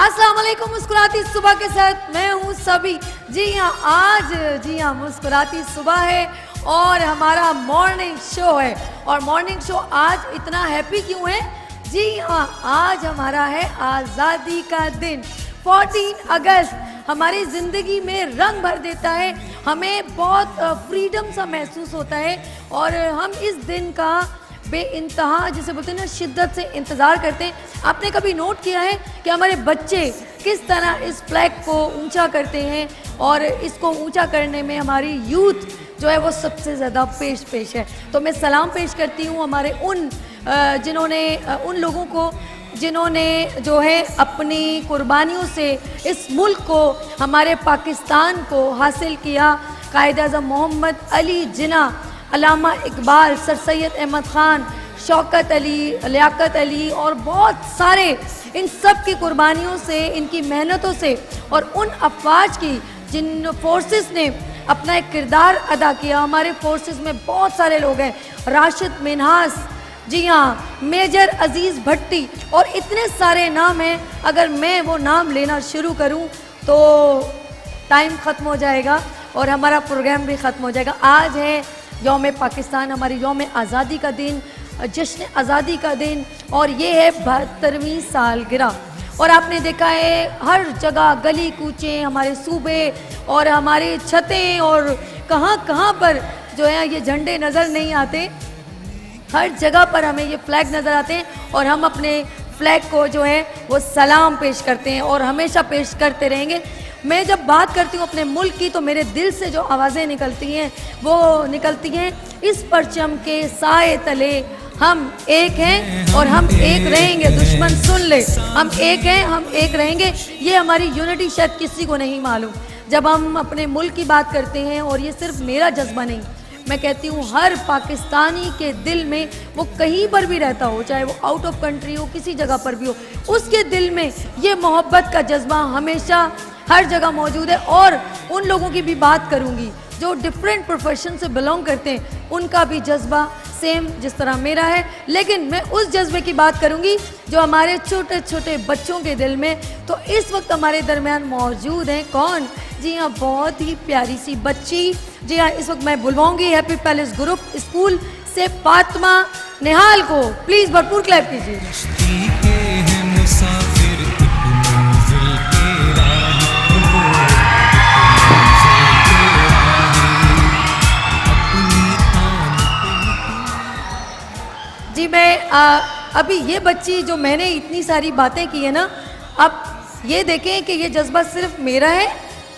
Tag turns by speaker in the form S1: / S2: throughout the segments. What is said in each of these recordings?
S1: अस्सलाम वालेकुम। मुस्कुराती सुबह के साथ मैं हूँ सभी। जी हाँ, आज मुस्कुराती सुबह है और हमारा मॉर्निंग शो है। और मॉर्निंग शो आज इतना हैप्पी क्यों है? जी हाँ, आज हमारा है आज़ादी का दिन। 14 अगस्त हमारी ज़िंदगी में रंग भर देता है, हमें बहुत फ्रीडम सा महसूस होता है और हम इस दिन का बेइंतहा, जिसे बोलते हैं ना, शिद्दत से इंतज़ार करते हैं। आपने कभी नोट किया है कि हमारे बच्चे किस तरह इस फ्लैग को ऊंचा करते हैं और इसको ऊंचा करने में हमारी यूथ जो है वो सबसे ज़्यादा पेश है। तो मैं सलाम पेश करती हूँ हमारे उन लोगों को जिन्होंने जो है अपनी कुर्बानियों से इस मुल्क को, हमारे पाकिस्तान को हासिल किया। कायद-ए-आज़म मोहम्मद अली जिन्ना, अल्लामा इकबाल, सर सैयद अहमद ख़ान, शौकत अली, लियाकत अली और बहुत सारे, इन सब की कुर्बानियों से, इनकी मेहनतों से और उन अफवाज की जिन फोर्सेस ने अपना एक किरदार अदा किया। हमारे फोर्सेस में बहुत सारे लोग हैं, राशिद मिन्हास, जी हाँ, मेजर अजीज़ भट्टी और इतने सारे नाम हैं। अगर मैं वो नाम लेना शुरू करूं तो टाइम ख़त्म हो जाएगा और हमारा प्रोग्राम भी ख़त्म हो जाएगा। आज है यौम पाकिस्तान, हमारी यौम आज़ादी का दिन, जश्न आज़ादी का दिन और ये है 72वीं सालगिरह। और आपने देखा है हर जगह गली कूचे, हमारे सूबे और हमारी छतें और कहाँ पर जो है ये झंडे नज़र नहीं आते, हर जगह पर हमें ये फ्लैग नज़र आते हैं और हम अपने फ्लैग को जो है वो सलाम पेश करते हैं और हमेशा पेश करते रहेंगे। मैं जब बात करती हूँ अपने मुल्क की तो मेरे दिल से जो आवाज़ें निकलती हैं वो निकलती हैं, इस परचम के साए तले हम एक हैं और हम एक रहेंगे। दुश्मन सुन ले, हम एक हैं, हम एक रहेंगे। ये हमारी यूनिटी शायद किसी को नहीं मालूम। जब हम अपने मुल्क की बात करते हैं, और ये सिर्फ मेरा जज्बा नहीं, मैं कहती हूँ हर पाकिस्तानी के दिल में, वो कहीं पर भी रहता हो, चाहे वो आउट ऑफ कंट्री हो, किसी जगह पर भी हो, उसके दिल में ये मोहब्बत का जज्बा हमेशा हर जगह मौजूद है। और उन लोगों की भी बात करूँगी जो डिफरेंट प्रोफेशन से बिलोंग करते हैं, उनका भी जज्बा सेम जिस तरह मेरा है। लेकिन मैं उस जज्बे की बात करूंगी जो हमारे छोटे छोटे बच्चों के दिल में। तो इस वक्त हमारे दरमियान मौजूद हैं कौन? जी हाँ, बहुत ही प्यारी सी बच्ची। जी हाँ, इस वक्त मैं बुलवाऊंगी हैप्पी पैलेस ग्रुप स्कूल से फातिमा निहाल को। प्लीज़ भरपूर क्लैप कीजिए। जी मैं अभी ये बच्ची, जो मैंने इतनी सारी बातें की है ना, अब ये देखें कि ये जज्बा सिर्फ मेरा है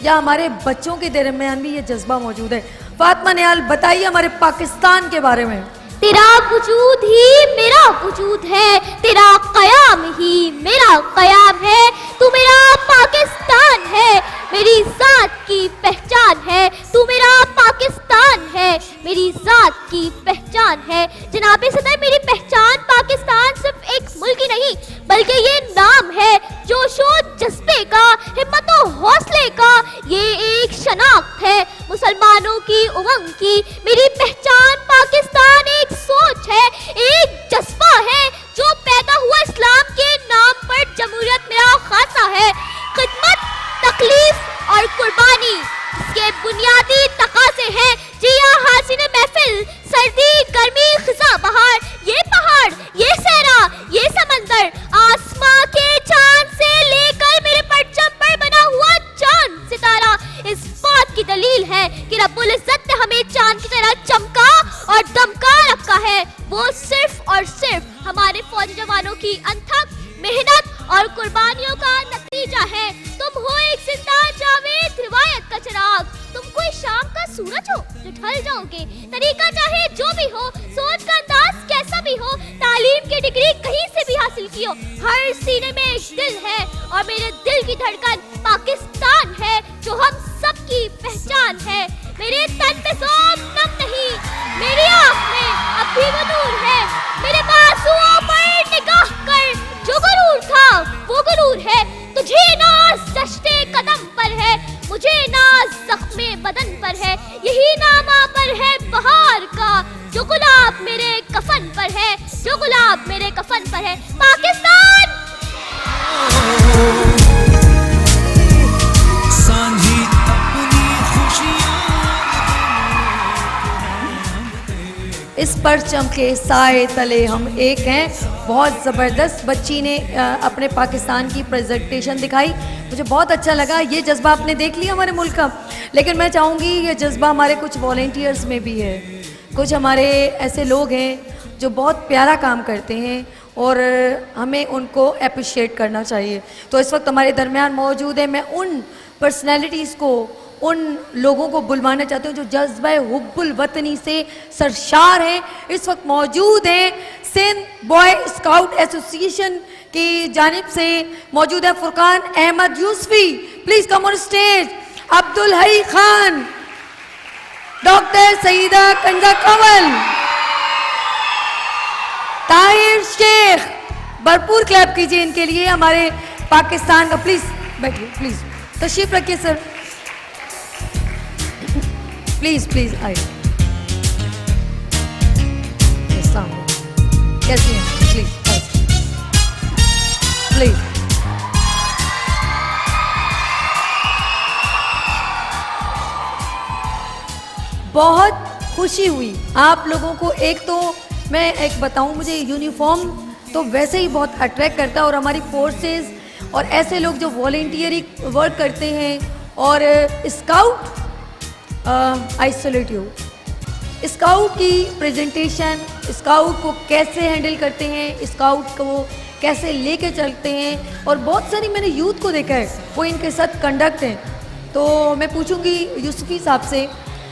S1: या हमारे बच्चों के दरमियान भी ये जज्बा मौजूद है। फातिमा निहाल, बताइए हमारे पाकिस्तान के बारे में।
S2: तेरा वजूद ही मेरा वजूद है, तेरा कयाम ही मेरा कयाम है, तू मेरा पाकिस्तान है, मेरी जात की पहचान है, तू मेरा पाकिस्तान है, मेरी जात की पहचान है। जनाबे सदर, मेरी पहचान पाकिस्तान सिर्फ एक मुल्क ही नहीं बल्कि ये नाम है जोशो जज्बे का, हिम्मत और हौसले का। ये एक शनाख्त है मुसलमानों की उमंग की। मेरी पहचान पाकिस्तान एक सोच है, एक जज्बा है जो पैदा हुआ इस्लाम के नाम पर। जमहूरियत मेरा खासा है, खिदमत, तकलीफ और कुर्बानी इसके बुनियादी तकाज़े हैं। जी हाँ, हासिन महफिल, सर्दी, गर्मी, खिज़ां बहार, ये पहाड़, ये सहरा, ये समंदर, आसमां के चांद से लेकर मेरे परचम पर बना हुआ चांद सितारा इस बात की दलील है कि रब्बुल इज्जत ने हमें चांद की तरह चमका और दमका रखा है। वो सिर्फ और सिर्फ हमारे फौजी जवानों की अथक मेहनत और कुर्बानियों का नतीजा है। तुम हो एक जिंदा जावेद रिवायत का चिराग, तुम कोई शाम का सूरज हो जो ढल जाओगे। तरीका चाहे जो भी हो, सोच का अंदाज कैसा भी हो, तालीम की डिग्री कहीं से भी हासिल की हो, हर सीने में एक दिल है और मेरे दिल की धड़कन पाकिस्तान है जो हम सबकी पहचान है। मेरे तन पे सोम नम नहीं, मेरी आँख में अब भी वो नूर है। मेरे बाजुओं पर निगाह कर, जो गुरूर था वो गुरूर है। तुझे नाज दश्ते कदम पर है, मुझे नाज ज़ख्मे बदन पर है। यही नामा पर है बहार का, जो गुलाब मेरे कफन पर है, जो गुलाब मेरे कफन पर है। पाकिस्तान
S1: इस परचम के साए तले हम एक हैं। बहुत ज़बरदस्त बच्ची ने अपने पाकिस्तान की प्रेजेंटेशन दिखाई, मुझे बहुत अच्छा लगा। ये जज्बा आपने देख लिया हमारे मुल्क का, लेकिन मैं चाहूँगी ये जज्बा हमारे कुछ वॉलेंटियर्स में भी है। कुछ हमारे ऐसे लोग हैं जो बहुत प्यारा काम करते हैं और हमें उनको अप्रिशिएट करना चाहिए। तो इस वक्त हमारे दरमियान मौजूद है, मैं उन पर्सनैलिटीज़ को, उन लोगों को बुलवाना चाहती हूँ जो जज्बा हुब्बुल वतनी से सरशार हैं। इस वक्त मौजूद हैं सिंध बॉय स्काउट एसोसिएशन की जानिब से मौजूद है Furqan Ahmed Yousufi, please come on stage. Abdul Hai Khan, doctor Saeeda Kanza Kanwal, Tahir Sheikh, भरपूर क्लैप कीजिए इनके लिए, हमारे पाकिस्तान का। प्लीज बैठिए, प्लीज तशरीफ रखिए सर, प्लीज प्लीज आइए। कैसी हैं प्लीज प्लीज। बहुत खुशी हुई आप लोगों को। एक तो मैं एक बताऊं, मुझे यूनिफॉर्म तो वैसे ही बहुत अट्रैक्ट करता है और हमारी फोर्सेस और ऐसे लोग जो वॉलेंटियरिंग वर्क करते हैं और scout, I salute you. Scout की प्रेजेंटेशन, स्काउट को कैसे हैंडल करते हैं, स्काउट को कैसे लेके चलते हैं, और बहुत सारी मैंने यूथ को देखा है वो इनके साथ कंडक्ट हैं। तो मैं पूछूंगी यूसुफी साहब से,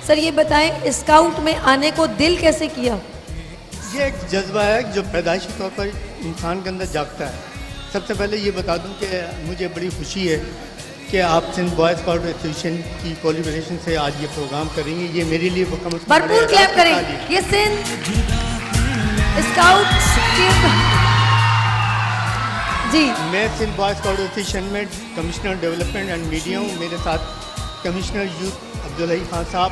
S1: सर ये बताएं स्काउट में आने को दिल कैसे किया?
S3: ये एक जज्बा है जो पैदाइशी तौर पर इंसान के अंदर जागता है। सबसे पहले ये बता दूं कि मुझे बड़ी खुशी है कि आप सिंध बॉय स्काउट एसोसिएशन की कोलैबोरेशन से आज ये प्रोग्राम करेंगे। ये मेरे लिए
S1: भरपूर क्लैप करें। ये सिंध स्काउट जी, मैं
S3: सिंध बॉय स्काउट एसोसिएशन में कमिश्नर डेवलपमेंट एंड मीडिया हूँ। मेरे साथ कमिश्नर यूथ अब्दुल हई खान साहब,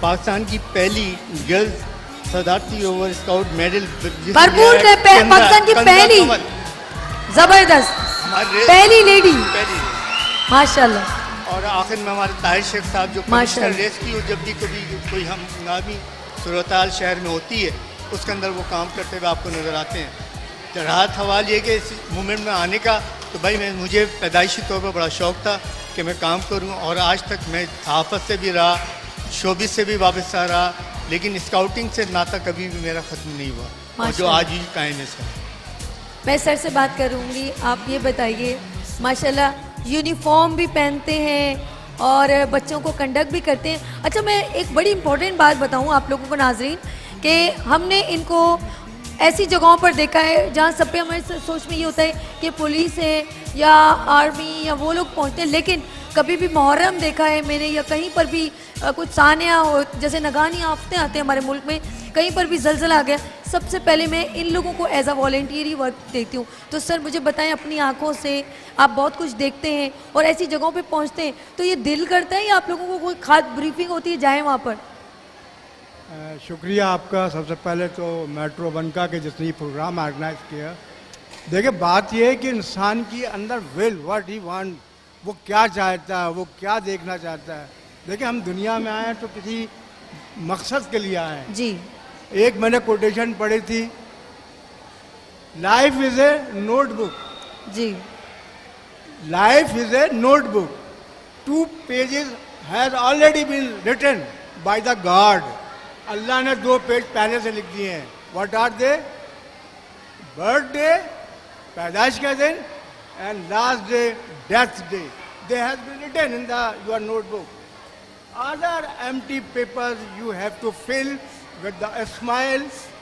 S3: पाकिस्तान की पहली गर्ल्स सदारती ओवर स्काउट मेडल,
S1: भरपूर पाकिस्तान की पहली जबरदस्त पहली लेडी, माशाल्लाह।
S3: और आखिर में हमारे ताहिर शेख साहब जो कमिश्नर रेस की, और जब भी कभी कोई हम नामी सूरत-ए-हाल शहर में होती है उसके अंदर वो काम करते हुए आपको नज़र आते हैं। तो राहत हवाल ये कि इस मूवमेंट में आने का, तो भाई मुझे पैदाइशी तौर पर बड़ा शौक़ था कि मैं काम करूं, और आज तक मैं सहाफ़त से भी रहा, शोबिस से भी वाबस्ता रहा, लेकिन स्काउटिंग से नाता कभी भी मेरा ख़त्म नहीं हुआ, और जो आज ही कायम है सर।
S1: मैं सर से बात करूंगी, आप ये बताइए, माशाल्लाह यूनिफॉर्म भी पहनते हैं और बच्चों को कंडक्ट भी करते हैं। अच्छा, मैं एक बड़ी इंपॉर्टेंट बात बताऊं आप लोगों को नाजरीन, कि हमने इनको ऐसी जगहों पर देखा है जहाँ सब पे हमारे सोच में ये होता है कि पुलिस है या आर्मी या वो लोग पहुँचते हैं, लेकिन कभी भी मुहर्रम देखा है मैंने, या कहीं पर भी कुछ सानिया हो, जैसे नगानी आफतें आते हैं हमारे मुल्क में, कहीं पर भी जलजला आ गया, सबसे पहले मैं इन लोगों को एज अ वॉलेंटियर ही वर्क देखती हूँ। तो सर मुझे बताएं, अपनी आंखों से आप बहुत कुछ देखते हैं और ऐसी जगहों पे पहुँचते हैं, तो ये दिल करता है या आप लोगों को कोई खास ब्रीफिंग होती है जाए वहाँ पर?
S4: शुक्रिया आपका। सबसे पहले तो मेट्रो बनका के जिसने ये प्रोग्राम ऑर्गेनाइज किया। देखिए, बात ये है कि इंसान की अंदर विल, व्हाट ही वांट, वो क्या चाहता है, वो क्या देखना चाहता है। देखिए, हम दुनिया में आए हैं तो किसी मकसद के लिए आए हैं
S1: जी।
S4: एक मैंने कोटेशन पढ़ी थी, लाइफ इज ए नोटबुक
S1: जी,
S4: life is a notebook, 2 pages has already been written by the God. Allah ने 2 पेज पहले से लिख दिए हैं। What are they? बर्थडे, पैदाइश का दिन, and last day, death day. They has been written in the your notebook. Other empty papers you have to fill with the smile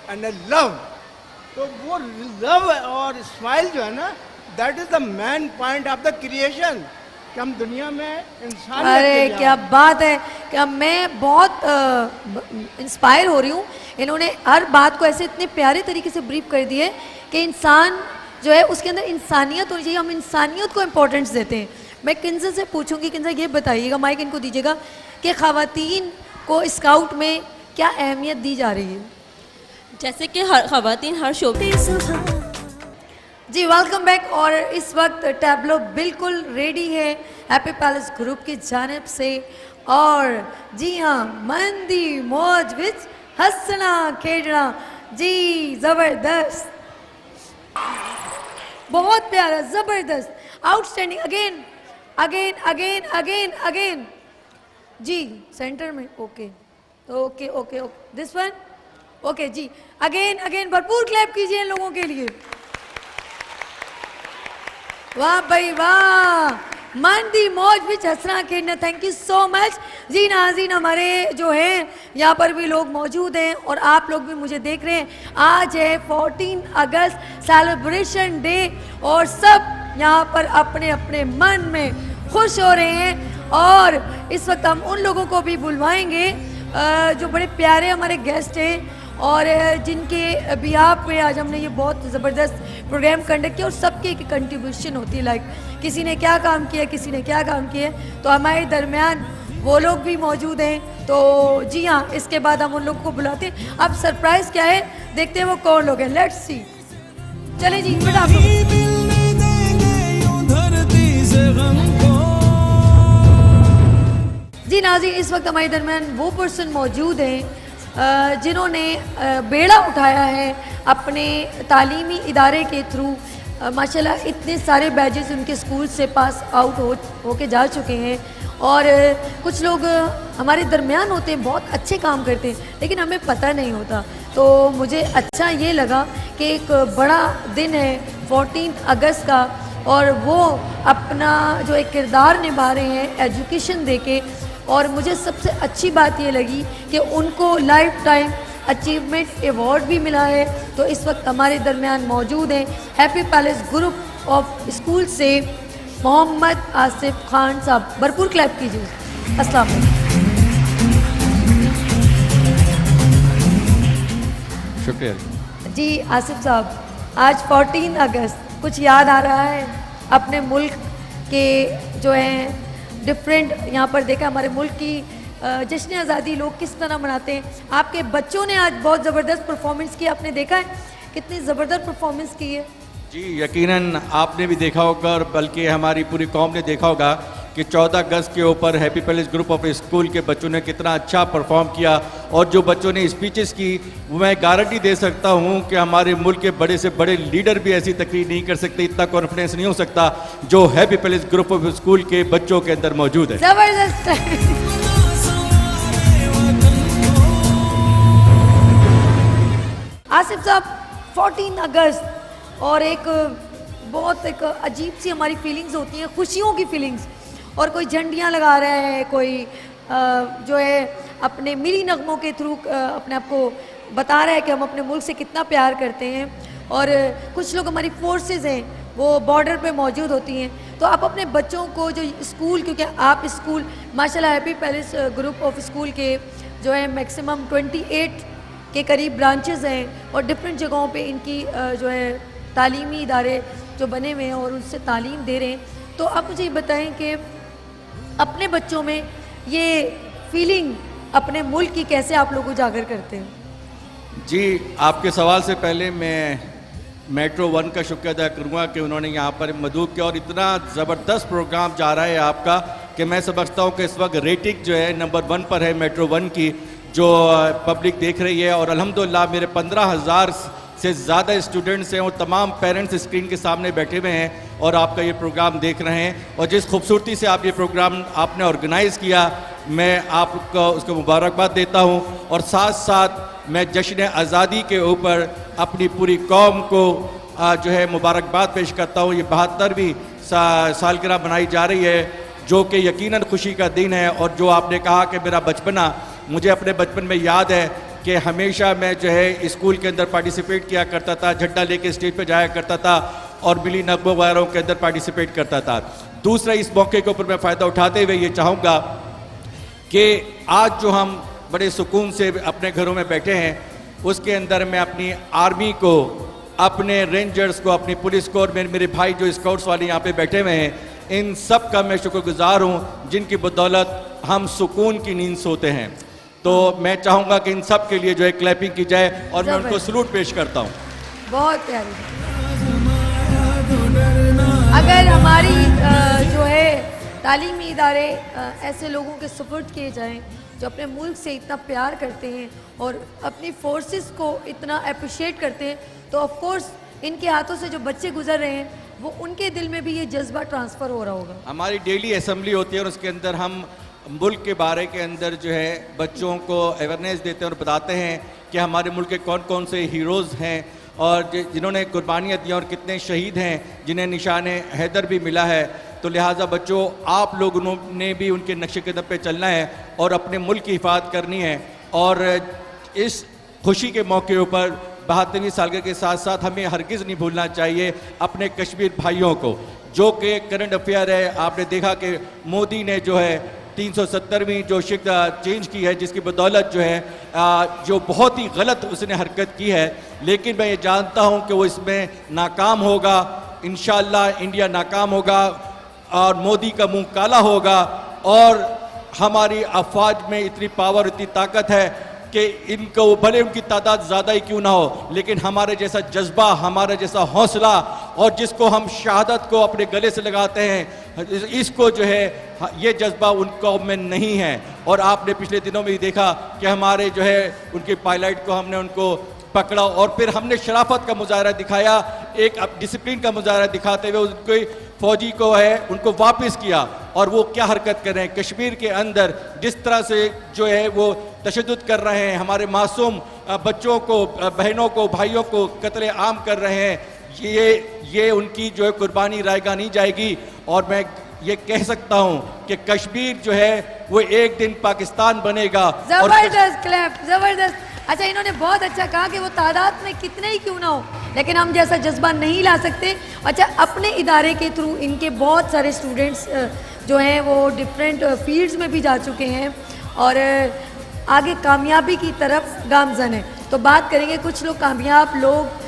S4: and a love. तो वो love और smile जो है ना, that is the main point of the creation. कि हम दुनिया में इंसान।
S1: अरे क्या बात है, क्या मैं बहुत इंस्पायर हो रही हूँ। इन्होंने हर बात को ऐसे इतने प्यारे तरीके से ब्रीफ कर दिए कि इंसान जो है उसके अंदर इंसानियत होनी चाहिए, हम इंसानियत को इम्पोर्टेंस देते हैं। मैं किंजा से पूछूंगी, किंजा ये बताइएगा, माइक इनको दीजिएगा, कि ख़वातीन को स्काउट में क्या अहमियत दी जा रही है?
S5: जैसे कि हर ख़वातीन हर शोबे।
S1: जी वेलकम बैक। और इस वक्त टैबलो बिल्कुल रेडी है हैप्पी पैलेस ग्रुप की जानिब से, और जी हाँ, मंदी मौज विच हंसना खेलना जी जबरदस्त, बहुत प्यारा, जबरदस्त, outstanding, again again again again again जी, सेंटर में, okay okay okay okay, this one, okay जी, अगेन अगेन, भरपूर क्लैप कीजिए इन लोगों के लिए। वाह भाई वाह, मन दी मौज विच हंसना खेलना, थैंक यू सो मच जी। नाज़रीन हमारे जो हैं यहाँ पर भी लोग मौजूद हैं और आप लोग भी मुझे देख रहे हैं। आज है 14 अगस्त सेलिब्रेशन डे और सब यहाँ पर अपने अपने मन में खुश हो रहे हैं। और इस वक्त हम उन लोगों को भी बुलवाएंगे जो बड़े प्यारे हमारे गेस्ट हैं और जिनके बिहाफ पे आज हमने ये बहुत ज़बरदस्त प्रोग्राम कंडक्ट किया और सबकी एक कंट्रीब्यूशन होती है, लाइक किसी ने क्या काम किया, किसी ने क्या काम किया, तो हमारे दरमियान वो लोग भी मौजूद हैं। तो जी हाँ, इसके बाद हम उन लोगों को बुलाते हैं। अब सरप्राइज़ क्या है देखते हैं वो कौन लोग हैं, लेट्स सी। चले जी, बेटा आप लोग। जी नाज़रीन, इस वक्त हमारे दरमियान वो पर्सन मौजूद हैं जिन्होंने बेड़ा उठाया है अपने तालीमी इदारे के थ्रू। माशाल्लाह इतने सारे बैजेस उनके स्कूल से पास आउट होके जा चुके हैं और कुछ लोग हमारे दरमियान होते हैं, बहुत अच्छे काम करते हैं, लेकिन हमें पता नहीं होता। तो मुझे अच्छा ये लगा कि एक बड़ा दिन है 14 अगस्त का और वो अपना जो एक किरदार निभा रहे हैं एजुकेशन देके। और मुझे सबसे अच्छी बात ये लगी कि उनको लाइफ टाइम अचीवमेंट अवार्ड भी मिला है। तो इस वक्त हमारे दरमियान मौजूद हैं happy palace group of school से मोहम्मद आसिफ खान साहब, भरपूर क्लैप कीजिए। अस्सलाम वालेकुम।
S6: शुक्रिया
S1: जी आसिफ साहब, आज 14 अगस्त कुछ याद आ रहा है अपने मुल्क के जो हैं डिफरेंट, यहाँ पर देखा हमारे मुल्क की जश्न आज़ादी लोग किस तरह मनाते हैं। आपके बच्चों ने आज बहुत ज़बरदस्त परफॉर्मेंस की, आपने देखा है कितनी ज़बरदस्त परफॉर्मेंस की है।
S6: जी यकीनन आपने भी देखा होगा और बल्कि हमारी पूरी कौम ने देखा होगा कि 14 अगस्त के ऊपर happy palace group of school के बच्चों ने कितना अच्छा परफॉर्म किया। और जो बच्चों ने स्पीचेस की वो मैं गारंटी दे सकता हूँ कि हमारे मुल्क के बड़े से बड़े लीडर भी ऐसी तकरीर नहीं कर सकते, इतना कॉन्फिडेंस नहीं हो सकता जो happy palace group of school के बच्चों के अंदर मौजूद है।
S1: जबरदस्त आसिफ साहब, 14 अगस्त और एक बहुत एक अजीब सी हमारी फीलिंग्स होती हैं, खुशियों की फीलिंग्स, और कोई झंडियाँ लगा रहा है, कोई जो है अपने मिली नगमों के थ्रू अपने आप को बता रहा है कि हम अपने मुल्क से कितना प्यार करते हैं। और कुछ लोग हमारी फोर्सेस हैं वो बॉर्डर पे मौजूद होती हैं। तो आप अपने बच्चों को जो स्कूल, क्योंकि आप स्कूल माशाल्लाह happy palace group of school के जो है मैक्सिमम 28 के करीब ब्रांचेस हैं और डिफरेंट जगहों पे इनकी जो है तालीमी इदारे जो बने हुए हैं और उनसे तालीम दे रहे हैं। तो आप मुझे ये बताएं कि अपने बच्चों में ये फीलिंग अपने मुल्क की कैसे आप लोग उजागर करते हैं?
S6: जी आपके सवाल से पहले मैं मेट्रो 1 का शुक्रिया अदा करूँगा कि उन्होंने यहाँ पर मदद किया और इतना ज़बरदस्त प्रोग्राम जा रहा है आपका कि मैं समझता हूँ कि इस वक्त रेटिंग जो है नंबर 1 पर है मेट्रो 1 की, जो पब्लिक देख रही है। और अल्हम्दुलिल्लाह मेरे 15,000 से ज़्यादा स्टूडेंट्स हैं और तमाम पेरेंट्स स्क्रीन के सामने बैठे हुए हैं और आपका ये प्रोग्राम देख रहे हैं। और जिस खूबसूरती से आप ये प्रोग्राम आपने ऑर्गेनाइज़ किया, मैं आपको उसको मुबारकबाद देता हूँ। और साथ साथ मैं जश्न आज़ादी के ऊपर अपनी पूरी कौम को जो है मुबारकबाद पेश करता हूँ। ये 72वीं सालगिरह मनाई जा रही है जो कि यकीनन खुशी का दिन है। और जो आपने कहा कि मेरा बचपना, मुझे अपने बचपन में याद है कि हमेशा मैं जो है स्कूल के अंदर पार्टिसिपेट किया करता था, झंडा लेके स्टेज पे जाया करता था और मिली नगमों वगैरह के अंदर पार्टिसिपेट करता था। दूसरा, इस मौके के ऊपर मैं फ़ायदा उठाते हुए ये चाहूँगा कि आज जो हम बड़े सुकून से अपने घरों में बैठे हैं, उसके अंदर मैं अपनी आर्मी को, अपने रेंजर्स को, अपनी पुलिस को और मेरे भाई जो स्काउट्स वाले यहाँ पे बैठे हुए हैं, इन सब का मैं शुक्रगुजार हूँ जिनकी बदौलत हम सुकून की नींद सोते हैं। तो मैं चाहूँगा कि इन सब के लिए जो है क्लैपिंग की जाए और मैं उनको सलूट पेश करता हूँ।
S1: बहुत प्यारी। अगर हमारी जो है तालीमी इदारे ऐसे लोगों के सुपुर्द किए जाएं जो अपने मुल्क से इतना प्यार करते हैं और अपनी फोर्सेस को इतना अप्रिशिएट करते हैं, तो ऑफ कोर्स इनके हाथों से जो बच्चे गुजर रहे हैं वो उनके दिल में भी ये जज्बा ट्रांसफ़र हो रहा होगा।
S6: हमारी डेली असेंबली होती है और उसके अंदर हम मुल्क के बारे के अंदर जो है बच्चों को अवेयरनेस देते हैं और बताते हैं कि हमारे मुल्क के कौन कौन से हीरोज़ हैं और जिन्होंने कुर्बानियाँ दी और कितने शहीद हैं जिन्हें निशान हैदर भी मिला है। तो लिहाजा बच्चों, आप लोगों ने भी उनके नक्शे कदम पे चलना है और अपने मुल्क की हिफाजत करनी है। और इस खुशी के मौके पर 72वीं सालगिरह के साथ साथ हमें हरगिज़ नहीं भूलना चाहिए अपने कश्मीर भाइयों को, जो कि करंट अफेयर है। आपने देखा कि मोदी ने जो है 370वीं जो शिफ्ट चेंज की है, जिसकी बदौलत जो है जो बहुत ही गलत उसने हरकत की है, लेकिन मैं ये जानता हूँ कि वो इसमें नाकाम होगा। इंशाअल्लाह इंडिया नाकाम होगा और मोदी का मुंह काला होगा। और हमारी अफवाज में इतनी पावर, इतनी ताकत है कि इनको भले उनकी तादाद ज़्यादा ही क्यों ना हो, लेकिन हमारे जैसा जज्बा, हमारे जैसा हौसला और जिसको हम शहादत को अपने गले से लगाते हैं, इसको जो है ये जज्बा उनको में नहीं है। और आपने पिछले दिनों में भी देखा कि हमारे जो है उनके पायलट को हमने उनको पकड़ा और फिर हमने शराफत का मुजाहरा दिखाया, एक डिसिप्लिन का मुजाहरा दिखाते हुए उनको फौजी को है उनको वापस किया। और वो क्या हरकत कर रहे हैं कश्मीर के अंदर, जिस तरह से जो है वो तशद्दुद कर रहे हैं, हमारे मासूम बच्चों को, बहनों को, भाइयों को कत्ले आम कर रहे हैं, ये उनकी जो है कुर्बानी रायगा नहीं जाएगी। और मैं ये कह सकता हूँ कि कश्मीर जो है वो एक दिन पाकिस्तान बनेगा।
S1: जबरदस्त क्लैप, जबरदस्त। अच्छा, इन्होंने बहुत अच्छा कहा कि वो तादाद में कितने ही क्यों ना हो, लेकिन हम जैसा जज्बा नहीं ला सकते। अच्छा, अपने इदारे के थ्रू इनके बहुत सारे स्टूडेंट्स जो हैं वो डिफरेंट फील्ड्स में भी जा चुके हैं और आगे कामयाबी की तरफ गामजन है। तो बात करेंगे, कुछ लोग कामयाब लोग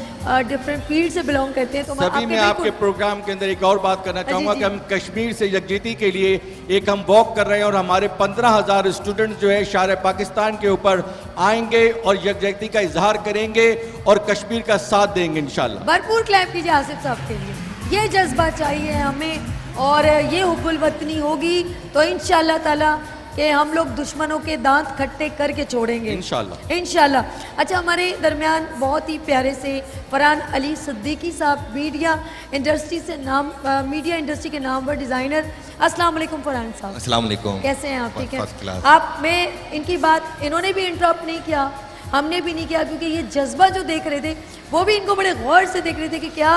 S1: डिफरेंट फील्ड से बिलोंग करते हैं। तो
S6: सभी मैं आपके प्रोग्राम के अंदर एक और बात करना चाहूँगा कि हम कश्मीर से यकजहती के लिए एक हम वॉक कर रहे हैं और हमारे 15,000 स्टूडेंट्स जो है शार पाकिस्तान के ऊपर आएंगे और यकजहती का इजहार करेंगे और कश्मीर का साथ देंगे इंशाल्लाह।
S1: भरपूर क्लैप कीजिए आसिफ साहब के लिए। ये जज्बा चाहिए हमें और ये हुब्बुल वतनी होगी तो इंशाल्लाह ताला कि हम लोग दुश्मनों के दांत खट्टे करके छोड़ेंगे इंशाल्लाह, इंशाल्लाह। अच्छा, हमारे दरमियान बहुत ही प्यारे से फरहान अली सिद्दीकी साहब, मीडिया इंडस्ट्री के नामवर डिज़ाइनर। अस्सलाम वालेकुम फरहान साहब।
S7: अस्सलाम वालेकुम।
S1: कैसे हैं आप? ठीक है
S7: फर्स्ट क्लास।
S1: आप, मैं इनकी बात, इन्होंने भी इंटरप्ट नहीं किया, हमने भी नहीं किया, क्योंकि ये जज्बा जो देख रहे थे वो भी इनको बड़े गौर से देख रहे थे कि क्या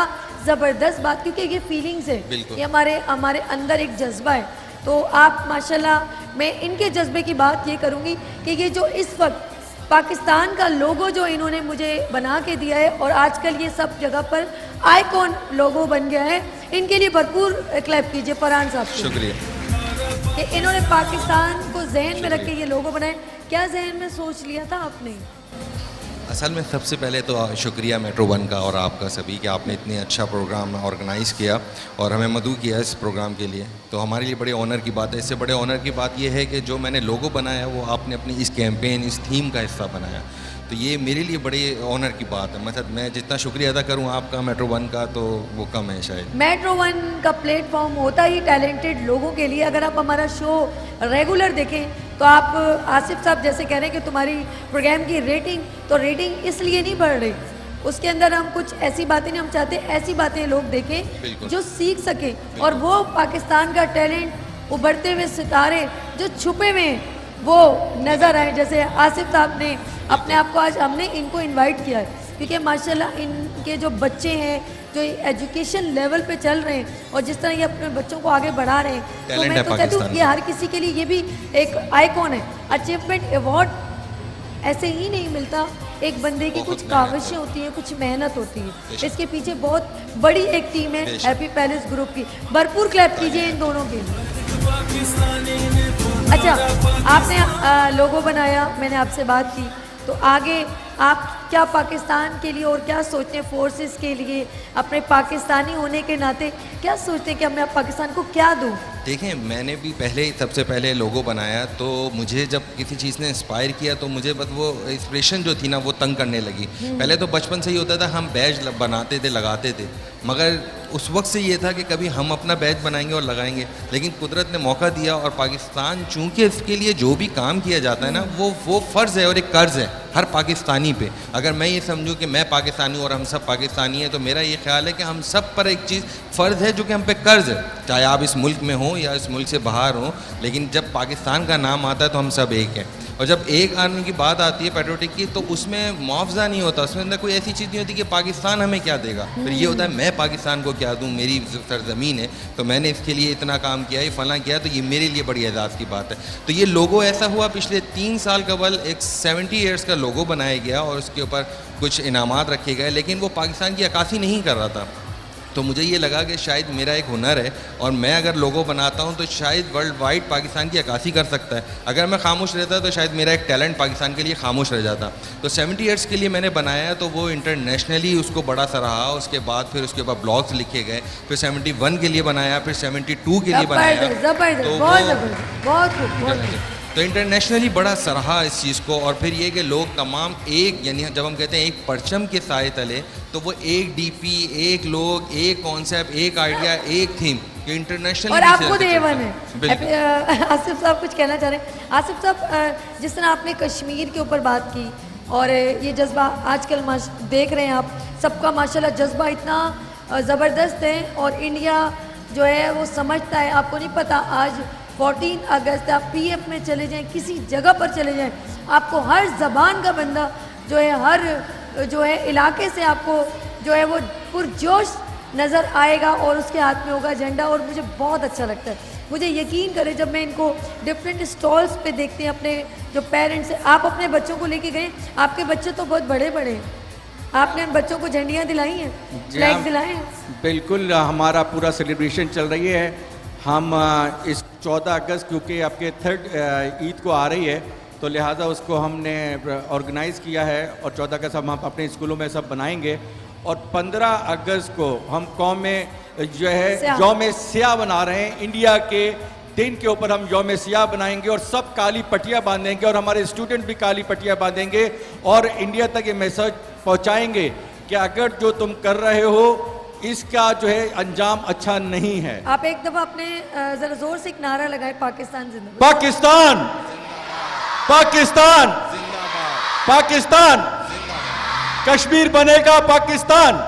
S1: ज़बरदस्त बात, क्योंकि ये फीलिंग्स है, ये हमारे अंदर एक जज्बा है। तो आप माशाल्लाह, मैं इनके जज्बे की बात ये करूँगी कि ये जो इस वक्त पाकिस्तान का लोगो जो इन्होंने मुझे बना के दिया है और आजकल ये सब जगह पर आइकॉन लोगो बन गया है, इनके लिए भरपूर क्लैप कीजिए फरहान साहब।
S7: शुक्रिया
S1: कि इन्होंने पाकिस्तान को जहन में रख के ये लोगो बनाए। क्या जहन में सोच लिया था आपने?
S7: असल में सबसे पहले तो शुक्रिया मेट्रो वन का और आपका सभी कि आपने इतने अच्छा प्रोग्राम ऑर्गेनाइज़ किया और हमें मदऊ किया इस प्रोग्राम के लिए। तो हमारे लिए बड़े ऑनर की बात है। इससे बड़े ऑनर की बात यह है कि जो मैंने लोगो बनाया वो आपने अपनी इस कैंपेन, इस थीम का हिस्सा बनाया। तो ये मेरे लिए बड़े ऑनर की बात है। मतलब मैं जितना शुक्रिया अदा करूँ आपका मेट्रो वन का तो वो कम है शायद।
S1: मेट्रो वन का प्लेटफॉर्म होता ही टैलेंटेड लोगों के लिए। अगर आप हमारा शो रेगुलर देखें तो आप आसिफ साहब जैसे कह रहे हैं कि तुम्हारी प्रोग्राम की रेटिंग इसलिए नहीं बढ़ रही, उसके अंदर हम कुछ ऐसी बातें नहीं, हम चाहते ऐसी बातें लोग देखें जो सीख सके और वो पाकिस्तान का टैलेंट, उभरते हुए सितारे जो छुपे हुए हैं वो नज़र आए। जैसे आसिफ साहब ने अपने आप को, आज हमने इनको इनवाइट किया है क्योंकि माशाल्लाह इनके जो बच्चे हैं जो एजुकेशन लेवल पे चल रहे हैं और जिस तरह ये अपने बच्चों को आगे बढ़ा रहे हैं, तो मैं तो कहती हूँ ये हर किसी के लिए ये भी एक आइकॉन है। अचीवमेंट अवार्ड ऐसे ही नहीं मिलता, एक बंदे की कुछ काविशें होती हैं, कुछ मेहनत होती है, इसके पीछे बहुत बड़ी एक टीम है हैप्पी पैलेस ग्रुप की। भरपूर क्लैप कीजिए इन दोनों के लिए। अच्छा, आपने लोगो बनाया, मैंने आपसे बात की, तो आगे आप क्या पाकिस्तान के लिए और क्या सोचते हैं फोर्सेस के लिए, अपने पाकिस्तानी होने के नाते क्या सोचते हैं कि मैं पाकिस्तान को क्या दूं?
S7: देखें, मैंने भी सबसे पहले लोगो बनाया, तो मुझे जब किसी चीज़ ने इंस्पायर किया तो मुझे बस वो इंस्पिरेशन जो थी ना वो तंग करने लगी। पहले तो बचपन से ही होता था, हम बैज बनाते थे, लगाते थे, मगर उस वक्त से ये था कि कभी हम अपना बैज बनाएंगे और लगाएंगे, लेकिन कुदरत ने मौका दिया और पाकिस्तान चूँकि इसके लिए जो भी काम किया जाता है ना वो फ़र्ज़ है और एक कर्ज़ है हर पाकिस्तानी पे। अगर मैं ये समझूं कि मैं पाकिस्तानी हूँ और हम सब पाकिस्तानी हैं, तो मेरा ये ख्याल है कि हम सब पर एक चीज़ फ़र्ज़ है जो कि हम पे कर्ज़ है, चाहे आप इस मुल्क में हों या इस मुल्क से बाहर हों, लेकिन जब पाकिस्तान का नाम आता है तो हम सब एक हैं। और जब एक आने की बात आती है पेट्रोटिक की, तो उसमें मुआवजा नहीं होता, उसमें अंदर कोई ऐसी चीज़ नहीं होती कि पाकिस्तान हमें क्या देगा, फिर ये होता है मैं पाकिस्तान को क्या दूँ, मेरी सरजमीन है तो मैंने इसके लिए इतना काम किया, ये फलां किया, तो ये मेरे लिए बड़ी एजाज़ की बात है। तो ये लोगो ऐसा हुआ, पिछले 3 साल कबल एक 70 ईयर्स का लोगो बनाया गया और उसके ऊपर कुछ इनामात रखे गए, लेकिन वो पाकिस्तान की अक्कासी नहीं कर रहा था। तो मुझे ये लगा कि शायद मेरा एक हुनर है और मैं अगर लोगो बनाता हूँ तो शायद वर्ल्ड वाइड पाकिस्तान की अक्कासी कर सकता है। अगर मैं खामोश रहता तो शायद मेरा एक टैलेंट पाकिस्तान के लिए खामोश रह जाता। तो 70 ईयर्स के लिए मैंने बनाया, तो वो इंटरनेशनली उसको बड़ा सराहा। उसके बाद फिर उसके ऊपर ब्लॉग्स लिखे गए, फिर 71 के लिए बनाया, फिर 72 के लिए बनाया, तो इंटरनेशनली बड़ा सराहा इस चीज़ को। और फिर ये कि लोग तमाम एक, यानी जब हम कहते हैं एक परचम के साए तले, तो वो एक डीपी, एक लोग, एक कॉन्सेप्ट, एक आइडिया, एक थीम, ये इंटरनेशनल।
S1: और आपको देवन है। आसिफ साहब कुछ कहना चाह रहे हैं? आसिफ साहब, जिस तरह आपने कश्मीर के ऊपर बात की और ये जज्बा आजकल देख रहे हैं आप, सबका माशाल्लाह जज्बा इतना ज़बरदस्त है और इंडिया जो है वो समझता है। आपको नहीं पता, आज 14 अगस्त आप पीएफ में चले जाएं, किसी जगह पर चले जाएं, आपको हर ज़बान का बंदा जो है, हर जो है इलाके से आपको जो है वो पुरजोश नज़र आएगा और उसके हाथ में होगा झंडा। और मुझे बहुत अच्छा लगता है, मुझे यकीन करें जब मैं इनको डिफरेंट स्टॉल्स पे देखते हैं, अपने जो पेरेंट्स हैं, आप अपने बच्चों को लेके गए, आपके बच्चे तो बहुत बड़े बड़े हैं, आपने उन बच्चों को झंडियाँ दिलाई हैं, फ्लैग दिलाए हैं?
S6: बिल्कुल, हमारा पूरा सेलिब्रेशन चल रही है। हम इस 14 अगस्त क्योंकि आपके 3rd ईद को आ रही है, तो लिहाजा उसको हमने ऑर्गेनाइज़ किया है और 14 अगस्त हम अपने स्कूलों में सब बनाएंगे। और 15 अगस्त को हम कौम में जो है यौम सियाह बना रहे हैं। इंडिया के दिन के ऊपर हम यौम सियाह बनाएंगे और सब काली पट्टियाँ बांधेंगे और हमारे स्टूडेंट भी काली पट्टियाँ बांधेंगे और इंडिया तक ये मैसेज पहुँचाएंगे कि अगर जो तुम कर रहे हो इसका जो है अंजाम अच्छा नहीं है।
S1: आप एक दफा अपने जरा जोर से एक नारा लगाए, पाकिस्तान जिंदाबाद,
S6: पाकिस्तान, पाकिस्तान, पाकिस्तान, कश्मीर बनेगा पाकिस्तान,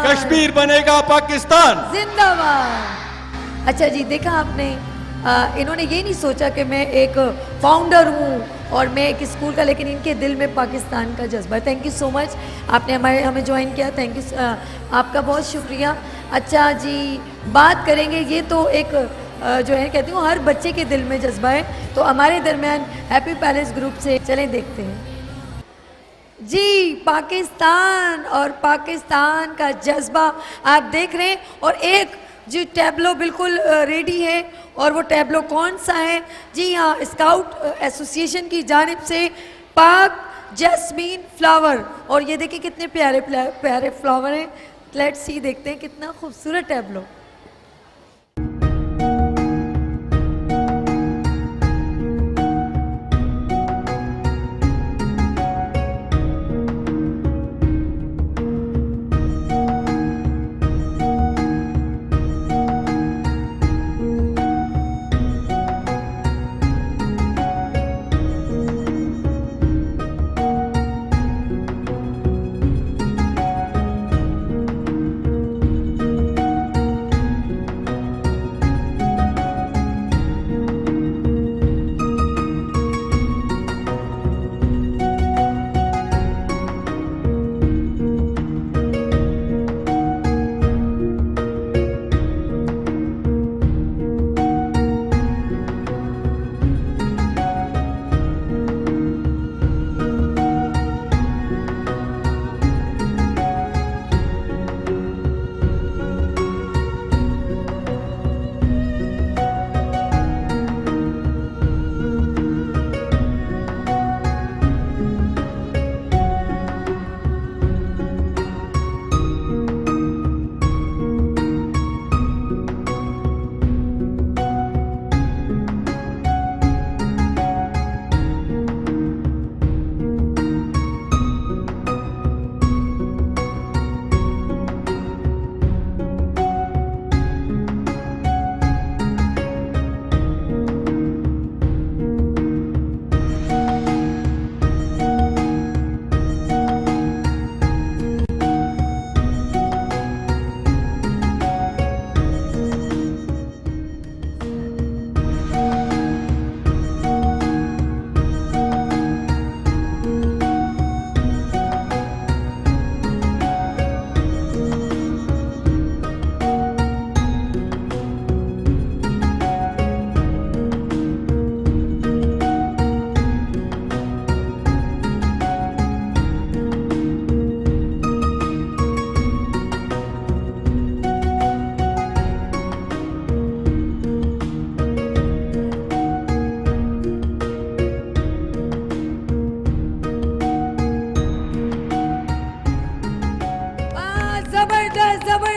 S6: कश्मीर बनेगा पाकिस्तान
S1: जिंदाबाद। अच्छा जी, देखा आपने, इन्होंने ये नहीं सोचा कि मैं एक फाउंडर हूँ और मैं एक स्कूल का, लेकिन इनके दिल में पाकिस्तान का जज्बा है। थैंक यू सो मच, आपने हमें ज्वाइन किया, थैंक यू, आपका बहुत शुक्रिया। अच्छा जी, बात करेंगे, ये तो एक जो है कहती हूँ हर बच्चे के दिल में जज्बा है, तो हमारे दरमियान हैप्पी पैलेस ग्रुप से चलें देखते हैं जी। पाकिस्तान और पाकिस्तान का जज्बा आप देख रहे हैं और एक जी टैबलो बिल्कुल रेडी है। और वो टैबलो कौन सा है जी? हाँ, स्काउट एसोसिएशन की जानिब से पाक जैस्मीन फ्लावर, और ये देखिए कितने प्यारे प्यारे फ्लावर हैं। लेट्स सी, देखते हैं कितना खूबसूरत टैबलो।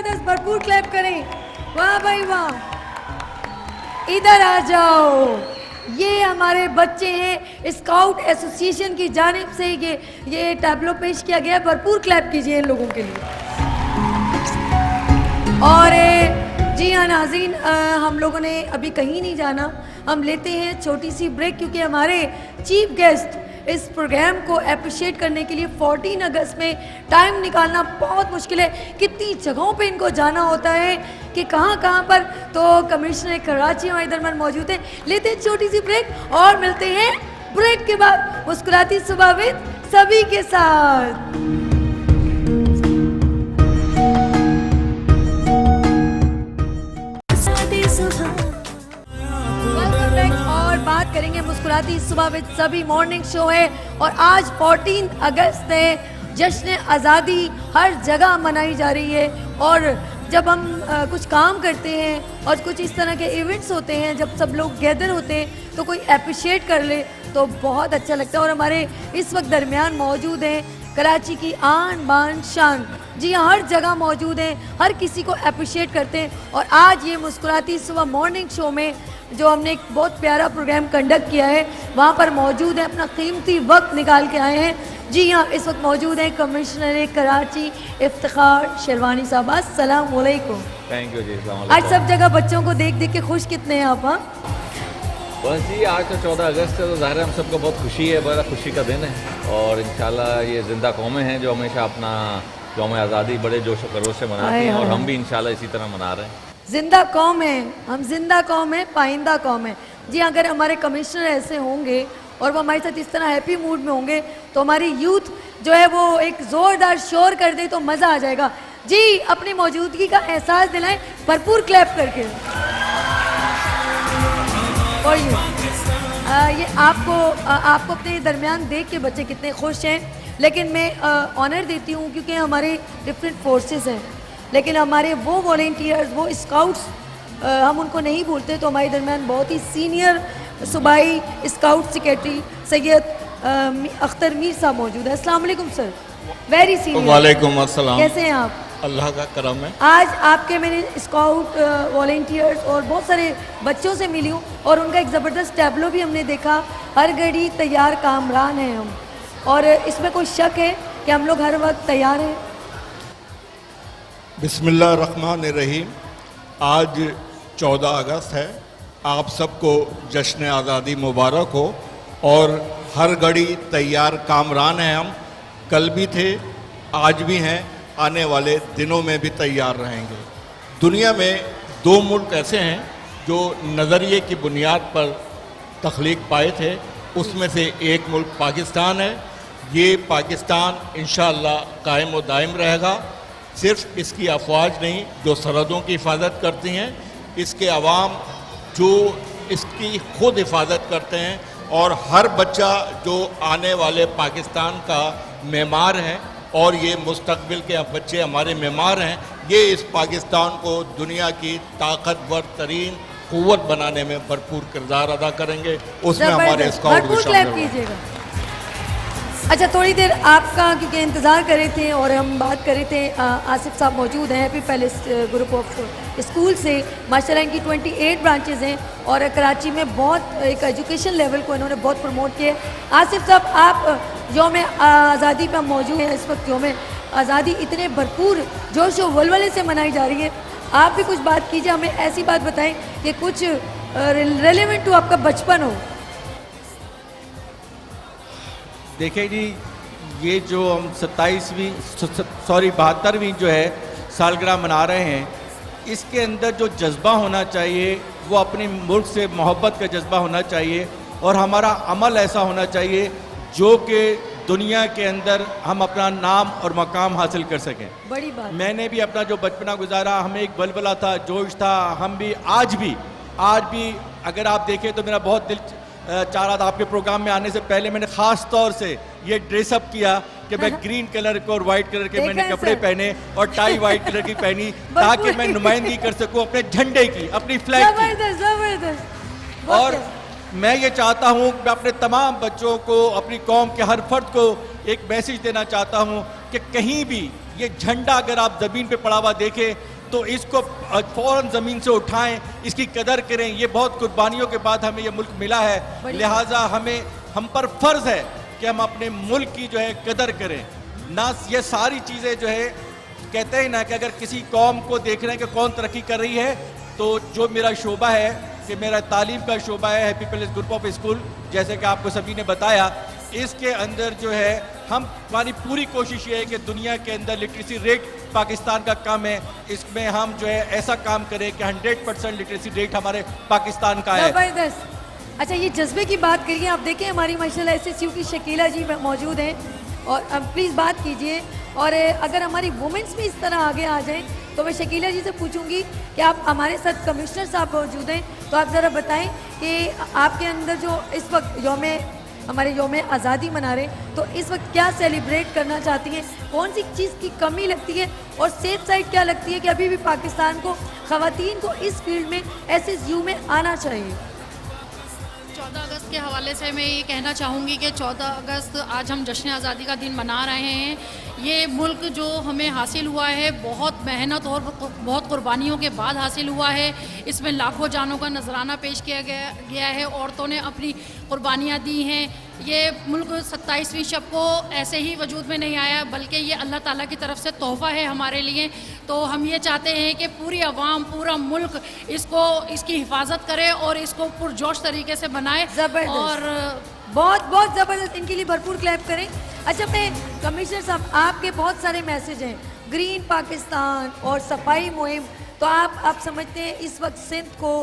S1: जबरदस्त, भरपूर क्लैप करें। वाह भाई वाह, इधर आ जाओ। ये हमारे बच्चे हैं, स्काउट एसोसिएशन की जानिब से ये टैबलो पेश किया गया है। भरपूर क्लैप कीजिए इन लोगों के लिए। और जी हाँ नाज़रीन, हम लोगों ने अभी कहीं नहीं जाना, हम लेते हैं छोटी सी ब्रेक, क्योंकि हमारे चीफ गेस्ट इस प्रोग्राम को अप्रिशिएट करने के लिए 14 अगस्त में टाइम निकालना बहुत मुश्किल है। कितनी जगहों पे इनको जाना होता है कि कहाँ कहाँ पर। तो कमिश्नर कराची हमारे दरमियान मौजूद हैं। लेते हैं छोटी सी ब्रेक और मिलते हैं ब्रेक के बाद मुस्कुराती सुबह विद सभी के साथ। और बात करेंगे मुस्कुराती सुबह विद सभी मॉर्निंग शो है। और आज 14 अगस्त है, जश्न आज़ादी हर जगह मनाई जा रही है। और जब हम कुछ काम करते हैं और कुछ इस तरह के इवेंट्स होते हैं, जब सब लोग गैदर होते हैं तो कोई अप्रिशिएट कर ले तो बहुत अच्छा लगता है। और हमारे इस वक्त दरमियान मौजूद हैं कराची की आन बान शान, जी हाँ, हर जगह मौजूद हैं, हर किसी को अप्रिशिएट करते हैं। और आज ये मुस्कुराती सुबह मॉर्निंग शो में जो हमने एक बहुत प्यारा प्रोग्राम कंडक्ट किया है, वहाँ पर मौजूद है, अपना कीमती वक्त निकाल के आए हैं। जी हाँ, इस वक्त मौजूद हैं कमिश्नर कराची इफ्तिखार शेरवानी साहब। अस्सलाम वालेकुम।
S8: थैंक यू जी।
S1: आज सब जगह बच्चों को देख देख के खुश कितने हैं आप? हाँ
S8: बस जी, आज तो 14 अगस्त है, तो ज़ाहिर है हम सबको बहुत खुशी है, बड़ा खुशी का दिन है। और इंशाल्लाह ये जिंदा कौमें हैं जो हमेशा अपना यौम आज़ादी बड़े जोश व खरोश से मनाती हैं, और हम भी इंशाल्लाह इसी तरह मना रहे हैं।
S1: जिंदा कौम है, हम जिंदा कौम है, पाइंदा कौम है। जी अगर हमारे कमिश्नर ऐसे होंगे और वो हमारे साथ इस तरह हैप्पी मूड में होंगे तो हमारी यूथ जो है वो एक ज़ोरदार शोर कर दे तो मज़ा आ जाएगा। जी अपनी मौजूदगी का एहसास दिलाएं भरपूर क्लैप करके। और ये आपको अपने दरमियान देख के बच्चे कितने खुश हैं। लेकिन मैं ऑनर देती हूँ क्योंकि हमारे डिफरेंट फोर्सेस हैं, लेकिन हमारे वो वॉलेंटियर्स, वो स्काउट्स, हम उनको नहीं भूलते। तो हमारे दरमियान बहुत ही सीनियर सूबाई स्काउट सेक्रेटरी सैयद अख्तर मीर साहब मौजूद है। अस्सलाम वालेकुम सर। Very senior.
S9: वालेकुम अस्सलाम।
S1: कैसे हैं आप?
S9: अल्लाह का करम है।
S1: आज आपके मेरे स्काउट वॉलेंटियर्स और बहुत सारे बच्चों से मिली हूँ और उनका एक ज़बरदस्त टैबलो भी हमने देखा। हर घड़ी तैयार कामरान हैं हम, और इसमें कोई शक है कि हम लोग हर वक्त तैयार हैं?
S9: बिस्मिल्लाहिर्रहमानिर्रहीम। आज 14 अगस्त है, आप सबको जश्न आज़ादी मुबारक हो। और हर घड़ी तैयार कामरान हैं हम, कल भी थे, आज भी हैं, आने वाले दिनों में भी तैयार रहेंगे। दुनिया में 2 मुल्क ऐसे हैं जो नज़रिए की बुनियाद पर तख्लीक पाए थे, उसमें से एक मुल्क पाकिस्तान है। ये पाकिस्तान इंशाअल्लाह कायम व दायम रहेगा। सिर्फ इसकी अफवाज नहीं जो सरहदों की हिफाजत करती हैं, इसके अवाम जो इसकी खुद हिफाजत करते हैं, और हर बच्चा जो आने वाले पाकिस्तान का मेमार है, और ये मुस्तकबिल के बच्चे हमारे मेमार हैं। ये इस पाकिस्तान को दुनिया की ताकतवर तरीन क़ुव्वत बनाने में भरपूर किरदार अदा करेंगे। उसमें हमारे स्काउट भी शामिल कीजिएगा।
S1: अच्छा, थोड़ी देर आपका क्योंकि इंतज़ार कर रहे थे और हम बात कर रहे थे, आसिफ साहब मौजूद हैं happy palace group of school से। माशाल्लाह इनकी 28 ब्रांचेज़ हैं और कराची में बहुत एक एजुकेशन लेवल को इन्होंने बहुत प्रमोट किया। आसिफ साहब, आप यौम आज़ादी पर मौजूद हैं इस वक्त। यौम आज़ादी इतने भरपूर जोश व वलवले से मनाई जा रही है, आप भी कुछ बात कीजिए, हमें ऐसी बात बताएं कि कुछ रेलेवेंट टू आपका बचपन हो।
S6: देखिए जी, ये जो हम 72वीं जो है सालगिरह मना रहे हैं, इसके अंदर जो जज्बा होना चाहिए वो अपने मुल्क से मोहब्बत का जज्बा होना चाहिए, और हमारा अमल ऐसा होना चाहिए जो कि दुनिया के अंदर हम अपना नाम और मकाम हासिल कर सकें।
S1: बड़ी बात।
S6: मैंने भी अपना जो बचपना गुजारा, हमें एक बलबला था, जोश था। हम भी आज भी अगर आप देखें तो मेरा बहुत दिल चाह रहा था आपके प्रोग्राम में आने से पहले मैंने ख़ास तौर से ये ड्रेसअप किया कि मैं ग्रीन कलर के और वाइट कलर के मैंने कपड़े पहने और टाई वाइट कलर की पहनी, ताकि मैं नुमाइंदगी कर सकूं अपने झंडे की, अपनी फ्लैग की। और मैं ये चाहता हूँ, मैं अपने तमाम बच्चों को, अपनी कौम के हर फर्द को एक मैसेज देना चाहता हूँ कि कहीं भी ये झंडा अगर आप ज़मीन पे पड़ा हुआ देखें तो इसको फौरन ज़मीन से उठाएं, इसकी कदर करें। ये बहुत कुर्बानियों के बाद हमें ये मुल्क मिला है, लिहाजा हम पर फ़र्ज़ है कि हम अपने मुल्क की जो है कदर करें। ना ये सारी चीज़ें जो है कहते हैं ना कि अगर किसी कौम को देख रहे हैं कि कौन तरक्की कर रही है, तो जो मेरा शोबा है कि मेरा तालीम का शोबा है happy palace group of school, जैसे कि आपको सभी ने बताया, इसके अंदर जो है हमारी पूरी कोशिश ये है कि दुनिया के अंदर लिटरेसी रेट पाकिस्तान का कम है, इसमें हम जो है ऐसा काम करें कि 100% लिटरेसी रेट हमारे पाकिस्तान का है।
S1: जबरदस्त। अच्छा, ये जज्बे की बात करिए, आप देखें हमारी माशाल्लाह SSU की शकीला जी मौजूद हैं, और अब प्लीज़ बात कीजिए। और अगर हमारी वुमेंस भी इस तरह आगे आ जाएं तो मैं शकीला जी से पूछूंगी कि आप हमारे साथ कमिश्नर साहब मौजूद हैं, तो आप ज़रा बताएं कि आपके अंदर जो इस वक्त हमारे योम आज़ादी मना रहे, तो इस वक्त क्या सेलिब्रेट करना चाहती हैं, कौन सी चीज़ की कमी लगती है, और सेफ साइड क्या लगती है कि अभी भी पाकिस्तान को ख़वातीन को इस फील्ड में SSU में आना चाहिए?
S10: 14 अगस्त के हवाले से मैं ये कहना चाहूँगी कि 14 अगस्त आज हम जश्न आज़ादी का दिन मना रहे हैं। ये मुल्क जो हमें हासिल हुआ है बहुत मेहनत और बहुत कुर्बानियों के बाद हासिल हुआ है। इसमें लाखों जानों का नजराना पेश किया गया है, औरतों ने अपनी कुर्बानियाँ दी हैं। ये मुल्क 27वीं शब को ऐसे ही वजूद में नहीं आया, बल्कि ये अल्लाह ताला की तरफ से तोहफ़ा है हमारे लिए। तो हम ये चाहते हैं कि पूरी आवाम, पूरा मुल्क इसकी हिफाजत करे और इसको पुरजोश तरीके से बनाए। और
S1: बहुत बहुत ज़बरदस्त, इनके लिए भरपूर क्लैप करें। अच्छा, मैं कमिश्नर साहब, आपके बहुत सारे मैसेज हैं, ग्रीन पाकिस्तान और सफाई मुहिम, तो आप समझते हैं इस वक्त सिंध को,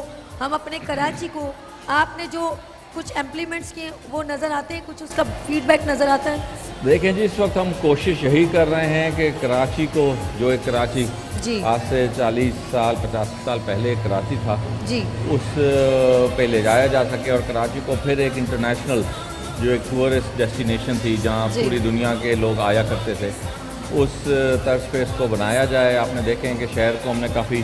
S1: हम अपने कराची को, आपने जो कुछ इम्प्लीमेंट्स किए वो नज़र आते हैं, कुछ उसका फीडबैक नज़र आता है?
S8: देखें जी, इस वक्त हम कोशिश यही कर रहे हैं कि कराची को, जो एक कराची आज से 40 साल 50 साल पहले एक कराची था जी, उस पे ले जाया जा सके, और कराची को फिर एक इंटरनेशनल जो एक टूरिस्ट डेस्टिनेशन थी जहाँ पूरी दुनिया के लोग आया करते थे, उस तर्ज पे इसको बनाया जाए। आपने देखें कि शहर को हमने काफ़ी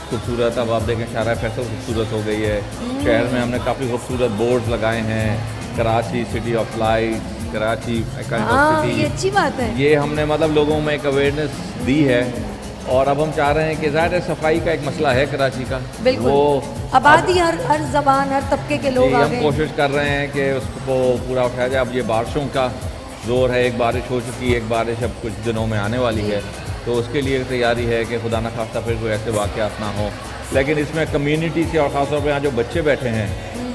S8: खूबसूरत, अब आप देखें शाहरा फैसल खूबसूरत हो गई है, शहर में हमने काफ़ी खूबसूरत बोर्ड लगाए हैं, Karachi city of light, Karachi city,
S1: ये अच्छी बात है।
S8: ये हमने मतलब लोगों में एक अवेयरनेस दी है, और अब हम चाह रहे हैं कि ज़ाहिर सफाई का एक मसला है कराची का, वो
S1: आबादी हर ज़बान हर तबके के लोग
S8: हम कोशिश कर रहे हैं कि उसको पूरा उठाया जाए। अब ये बारिशों का जोर है, एक बारिश हो चुकी है, एक बारिश अब कुछ दिनों में आने वाली है, तो उसके लिए तैयारी है कि खुदा न खास्ता फिर कोई ऐसे वाक़यात ना हो। लेकिन इसमें कम्युनिटी से और ख़ासतौर पर यहाँ जो बच्चे बैठे हैं,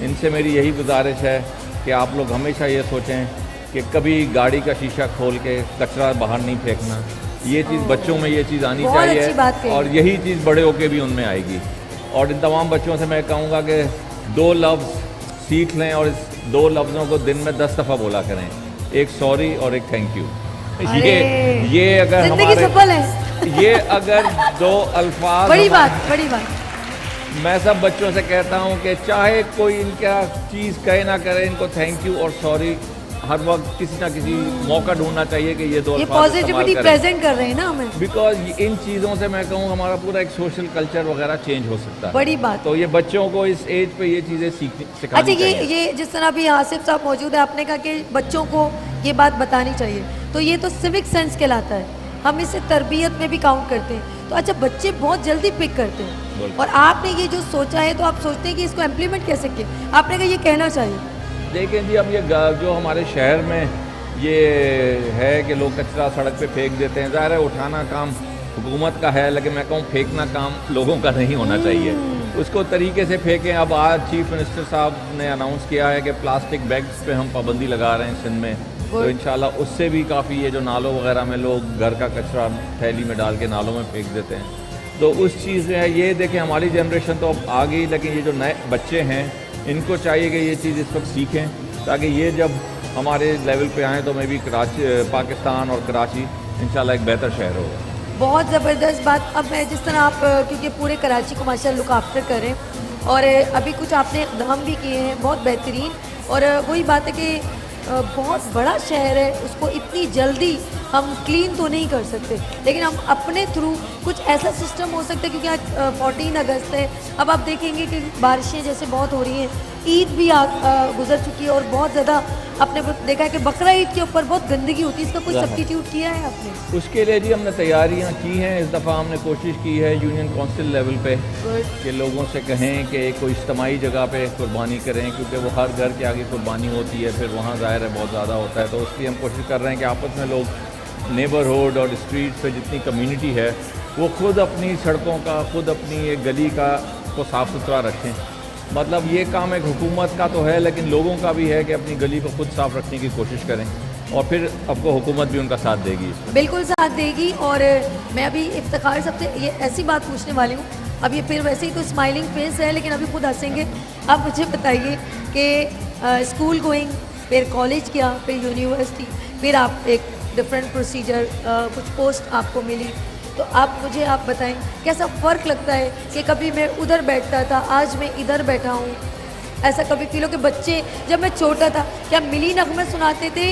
S8: इनसे मेरी यही गुजारिश है कि आप लोग हमेशा ये सोचें कि कभी गाड़ी का शीशा खोल के कचरा बाहर नहीं फेंकना। ये चीज़ बच्चों में ये चीज़ आनी चाहिए, और यही चीज़ बड़े होके भी उनमें आएगी। और इन तमाम बच्चों से मैं कहूँगा कि 2 लफ्ज़ सीख लें, और इस 2 लफ्ज़ों को दिन में 10 दफ़ा बोला करें, एक सॉरी और एक थैंक यू। ये अगर हमारे ये अगर 2 अल्फाज,
S1: बड़ी बात।
S8: मैं सब बच्चों से कहता हूँ कि चाहे कोई इनका चीज़ कहे ना करे, इनको थैंक यू और सॉरी हर वक्त किसी ना किसी मौका ढूंढना चाहिए कि ये 2 अल्फाज
S1: पॉजिटिविटी प्रेजेंट कर रहे हैं ना हमें,
S8: बिकॉज इन चीज़ों से मैं कहूँ हमारा पूरा एक सोशल कल्चर वगैरह चेंज हो सकता है।
S1: बड़ी बात।
S8: तो ये बच्चों को इस एज पे ये चीज़ें सिखानी चाहिए।
S1: अच्छा, ये जिस तरह अभी आसिफ साहब मौजूद है, आपने कहा कि बच्चों को ये बात बतानी चाहिए, तो ये तो सिविक सेंस कहलाता है, हम इसे तरबियत में भी काउंट करते हैं। तो अच्छा, बच्चे बहुत जल्दी पिक करते हैं, और आपने ये जो सोचा है, तो आप सोचते हैं कि इसको इम्प्लीमेंट कैसे किए? आपने कहा ये कहना चाहिए।
S8: देखें जी, अब ये जो हमारे शहर में ये है कि लोग कचरा सड़क पे फेंक देते हैं, ज़ाहिर है उठाना काम हुकूमत का है, लेकिन मैं कहूँ फेंकना काम लोगों का नहीं होना चाहिए, उसको तरीके से फेंकें। अब आज चीफ मिनिस्टर साहब ने अनाउंस किया है कि प्लास्टिक बैग्स पे हम पाबंदी लगा रहे हैं सिंध में, तो इंशाल्लाह उससे भी काफ़ी ये जो नालों वगैरह में लोग घर का कचरा थैली में डाल के नालों में फेंक देते हैं, तो उस चीज़ से ये देखें हमारी जनरेशन तो अब आ गई, लेकिन ये जो नए बच्चे हैं इनको चाहिए कि ये चीज़ इस वक्त सीखें, ताकि ये जब हमारे लेवल पे आएँ तो मैं भी पाकिस्तान और कराची इंशाल्लाह एक बेहतर शहर होगा।
S1: बहुत ज़बरदस्त बात। अब मैं जिस तरह आप क्योंकि पूरे कराची को माशाल्लाह लुक आफ्टर करें, और अभी कुछ आपने इक़दाम भी किए हैं बहुत बेहतरीन, और वही बात है कि बहुत बड़ा शहर है, उसको इतनी जल्दी हम क्लीन तो नहीं कर सकते, लेकिन हम अपने थ्रू कुछ ऐसा सिस्टम हो सकता है, क्योंकि आज 14 अगस्त है। अब आप देखेंगे कि बारिशें जैसे बहुत हो रही हैं, ईद भी गुजर चुकी है और बहुत ज़्यादा आपने देखा है कि बकरा ईद के ऊपर बहुत गंदगी होती है, इसका कुछ सब्स्टिट्यूट किया है आपने?
S8: उसके लिए जी हमने तैयारियां की हैं। इस दफ़ा हमने कोशिश की है यूनियन काउंसिल लेवल पे कि लोगों से कहें कि कोई इज्तमाही जगह पे कुर्बानी करें, क्योंकि वो हर घर के आगे कुर्बानी होती है, फिर वहाँ ज़ाहिर है बहुत ज़्यादा होता है। तो उसकी हम कोशिश कर रहे हैं कि आपस में लोग नेबरहुड और स्ट्रीट पे जितनी कम्युनिटी है वो खुद अपनी सड़कों का, खुद अपनी एक गली का को साफ़ सुथरा रखें। मतलब ये काम एक हुकूमत का तो है, लेकिन लोगों का भी है कि अपनी गली को खुद साफ़ रखने की कोशिश करें, और फिर आपको हुकूमत भी उनका साथ देगी।
S1: बिल्कुल साथ देगी। और मैं अभी इफ्तिखार सबसे ये ऐसी बात पूछने वाली हूँ, अब ये फिर वैसे ही तो स्माइलिंग फेस है लेकिन अभी खुद हंसेंगे। आप मुझे बताइए कि स्कूल गोइंग, फिर कॉलेज किया, फिर यूनिवर्सिटी, फिर आप एक डिफरेंट प्रोसीजर, कुछ पोस्ट आपको मिली, तो आप बताएं कैसा फ़र्क लगता है कि कभी मैं उधर बैठता था, आज मैं इधर बैठा हूँ? ऐसा कभी फील हो कि बच्चे जब मैं छोटा था क्या मिली नगमे सुनाते थे,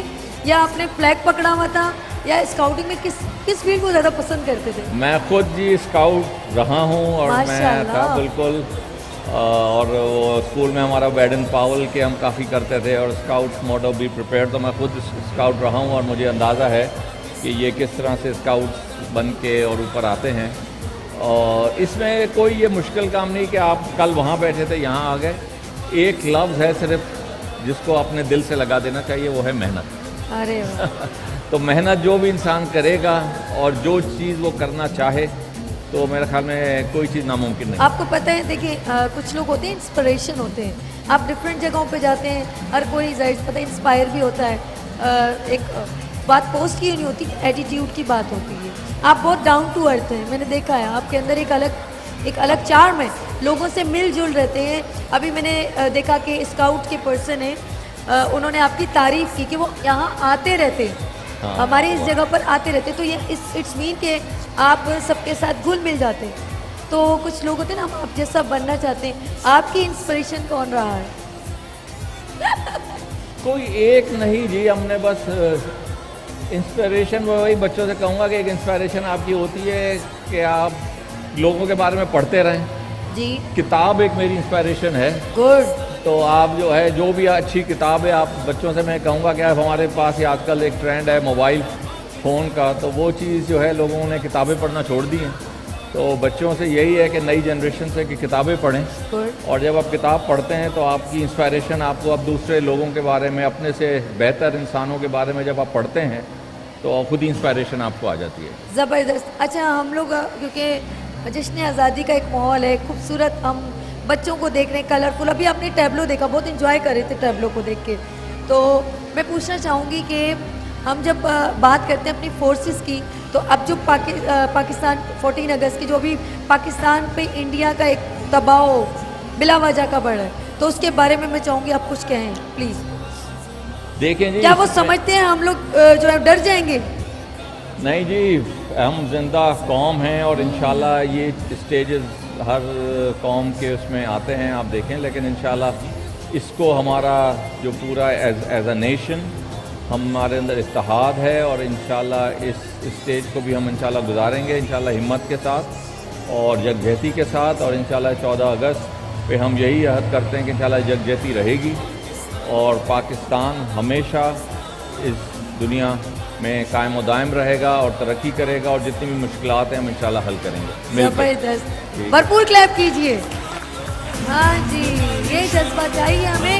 S1: या आपने फ्लैग पकड़ा हुआ था, या स्काउटिंग में किस फील्ड को ज़्यादा पसंद करते थे?
S8: मैं खुद जी स्काउट रहा हूँ और मैं था बिल्कुल, और वो स्कूल में हमारा बैडन पावल के हम काफ़ी करते थे, और स्काउट्स मोटो बी प्रिपेयर, तो मैं खुद स्काउट रहा हूँ और मुझे अंदाज़ा है कि ये किस तरह से स्काउट्स बन के और ऊपर आते हैं। और इसमें कोई ये मुश्किल काम नहीं कि आप कल वहाँ बैठे थे यहाँ आ गए। एक लफ्ज़ है सिर्फ जिसको अपने दिल से लगा देना चाहिए, वो है मेहनत।
S1: अरे वाह।
S8: तो मेहनत जो भी इंसान करेगा और जो चीज़ वो करना चाहे, तो मेरे ख्याल में कोई चीज़ नामुमकिन नहीं।
S1: आपको पता है, देखिए कुछ लोग होते हैं इंस्पिरेशन होते हैं, आप डिफरेंट जगहों पे जाते हैं, हर कोई जाहिर पता है इंस्पायर भी होता है। एक बात पोस्ट की नहीं होती, एटीट्यूड की बात होती है। आप बहुत डाउन टू अर्थ हैं, मैंने देखा है आपके अंदर एक अलग चार्म है, लोगों से मिलजुल रहते हैं। अभी मैंने देखा कि स्काउट के पर्सन हैं, उन्होंने आपकी तारीफ़ की कि वो यहाँ आते रहते हैं, हमारे इस जगह पर आते रहते, तो ये इट्स मीन कि आप सबके साथ घुल मिल जाते हैं। तो कुछ लोग होते हैं ना, आप जैसा बनना चाहते हैं। आपकी इंस्पिरेशन कौन रहा है?
S8: कोई एक नहीं जी, हमने बस इंस्पिरेशन, वही बच्चों से कहूँगा कि एक इंस्पिरेशन आपकी होती है कि आप लोगों के बारे में पढ़ते रहें
S1: जी।
S8: किताब एक मेरी इंस्पिरेशन है।
S1: गुड।
S8: तो आप जो है, जो भी अच्छी किताब है, आप बच्चों से मैं कहूँगा कि आप हमारे पास ये आजकल एक ट्रेंड है मोबाइल फ़ोन का, तो वो चीज़ जो है लोगों ने किताबें पढ़ना छोड़ दी हैं। तो बच्चों से यही है कि नई जनरेशन से कि किताबें पढ़ें, और जब आप किताब पढ़ते हैं तो आपकी इंस्पिरेशन आपको अब दूसरे लोगों के बारे में, अपने से बेहतर इंसानों के बारे में जब आप पढ़ते हैं तो खुद ही इंस्पिरेशन आपको आ जाती है।
S1: ज़बरदस्त। अच्छा, हम लोग क्योंकि जश्न आज़ादी का एक माहौल है खूबसूरत, हम बच्चों को देख रहे हैं कलरफुल, अभी आपने टैबलो देखा, बहुत इंजॉय कर रहे थे टैबलो को देख के। तो मैं पूछना चाहूँगी कि हम जब बात करते हैं अपनी फोर्सेस की, तो अब जो पाकिस्तान 14 अगस्त की जो अभी पाकिस्तान पे इंडिया का एक दबाव बिला वजह का बढ़ा है, तो उसके बारे में मैं चाहूँगी आप कुछ कहें प्लीज़।
S8: देखें जी,
S1: क्या वो समझते हैं हम लोग जो है डर जाएंगे?
S8: नहीं जी, हम जिंदा कौम हैं और इंशाल्लाह ये स्टेजेस हर कौम के उसमें आते हैं, आप देखें। लेकिन इंशाल्लाह इसको हमारा जो पूरा एज अ नेशन हमारे अंदर इत्तेहाद है, और इंशाल्लाह इस स्टेज को भी हम इंशाल्लाह गुजारेंगे इंशाल्लाह हिम्मत के साथ और यकजहती के साथ। और इंशाल्लाह 14 अगस्त पे हम यही अहद करते हैं कि इंशाल्लाह यकजहती रहेगी और पाकिस्तान हमेशा इस दुनिया में कायम व दायम रहेगा और तरक्की करेगा, और जितनी भी मुश्किलात हैं हम इंशाल्लाह हल करेंगे।
S1: जबरदस्त, भरपूर क्लैप कीजिए। हाँ जी, ये जज्बा चाहिए हमें।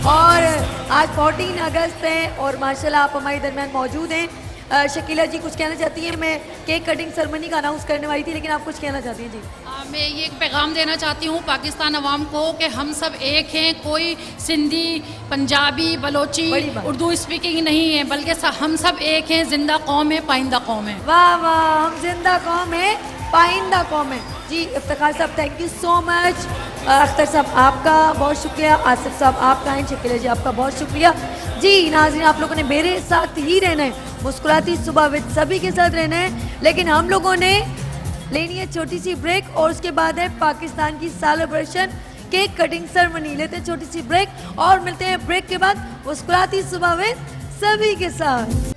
S1: और आज 14 अगस्त है और माशाल्लाह आप हमारे दरमियान मौजूद हैं। शकीला जी कुछ कहना चाहती हैं? मैं केक कटिंग सेरेमनी का अनाउंस करने वाली थी, लेकिन आप कुछ कहना चाहती हैं? जी,
S10: मैं ये एक पैगाम देना चाहती हूँ पाकिस्तान अवाम को कि हम सब एक हैं, कोई सिंधी, पंजाबी, बलोची, उर्दू स्पीकिंग नहीं है, बल्कि हम सब एक हैं, जिंदा कौम है, पाइंदा कौम है।
S1: वाह वाह, हम जिंदा कौम है, पाइंदा कौम है। जी इफ्तिखार साहब, thank you so much. Akhtar साहब आपका बहुत शुक्रिया, आसिफ साहब आपका है, शकीला जी आपका बहुत शुक्रिया। जी नाज़रीन, आप लोगों ने मेरे साथ ही रहना है, मुस्कुराती सुबह विद सभी के साथ रहना है, लेकिन हम लोगों ने लेनी है छोटी सी ब्रेक, और उसके बाद है पाकिस्तान की सेलिब्रेशन केक कटिंग सेरेमनी। लेते हैं छोटी सी ब्रेक और मिलते हैं ब्रेक के बाद मुस्कुराती सुबह विद सभी के साथ।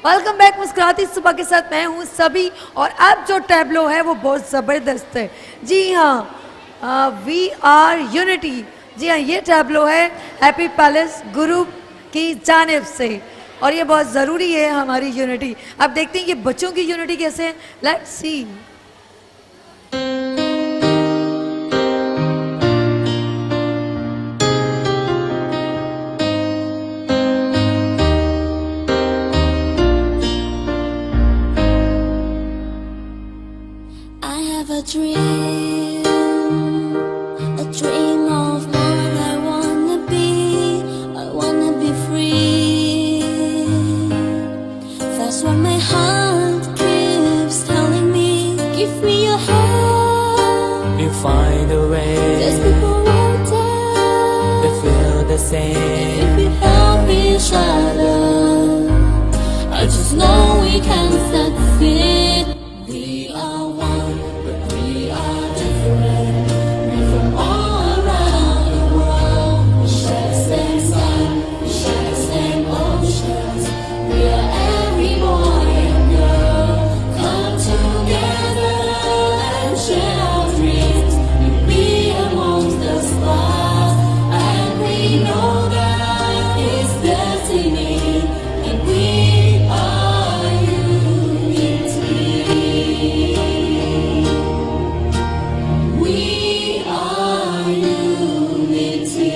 S1: वेलकम बैक मुस्कुराती सुबह के साथ मैं हूँ सभी। और अब जो टैबलो है वो बहुत ज़बरदस्त है। जी हाँ, वी आर यूनिटी। जी हाँ, ये टैबलो है हैप्पी पैलेस ग्रुप की जानिब से और ये बहुत ज़रूरी है हमारी यूनिटी। अब देखते हैं कि बच्चों की यूनिटी कैसे है। Let's see.
S11: I have a dream of what I wanna be free. That's what my heart keeps telling me. Give me your hand.
S12: We find a way.
S11: There's people out there.
S12: They feel the same.
S11: If we help each other, I just know we can succeed. We are one, but we are different. We're from all around the world. We share the same sun, we share the same oceans. We are every boy and girl. Come together and share our dreams. We'll be amongst the stars, and we know that it's destiny. And we are unity. We are unity.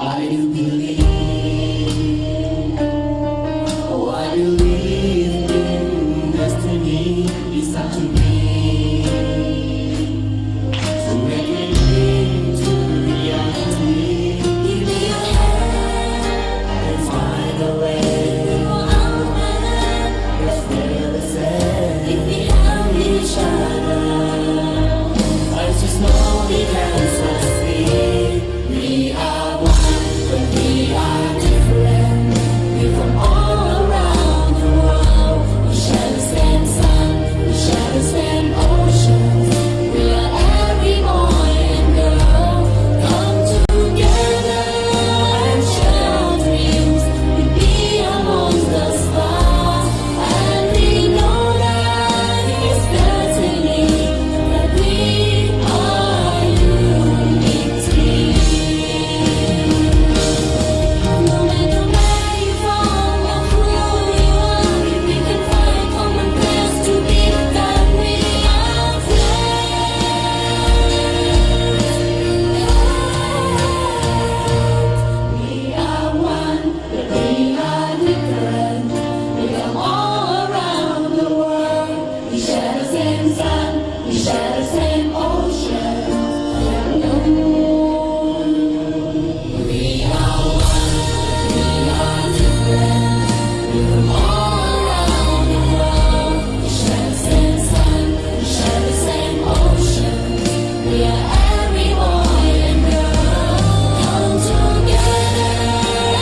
S11: I do believe, oh I believe in destiny. It's up to me to make it into reality. Give me your hand and find a way. Let's feel the same. If we help each other, I just know we can succeed. We are one, but we are different. We're from all around the world. We share the same sun, we share the same oceans. We are every boy and girl. Come together and share our dreams. We'll be amongst the stars, and we know that it's destiny. That we are unity. No matter where you're from or who you are, if we can find common place to be, that we are friends. We are one, but we are different. We come all around the world. We share the same sun, we share the same ocean. We are one, we are different. We come all around the world. We share the same sun, we share the same ocean. We are every boy and girl. Come together